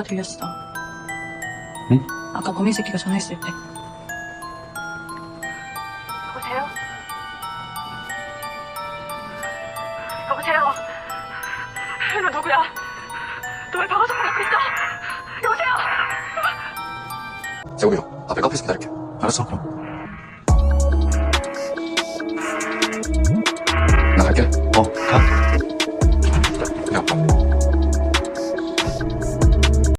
소리가 들렸어. 응? 아까 범인 새끼가 전화했을 때. 여보세요? 여보세요? 너 누구야? 너 왜 방아쇠 꽂고 있어? 여보세요? 재욱이 형, 앞에 카페에서 기다릴게. 알았어, 그럼. 나 갈게. 가.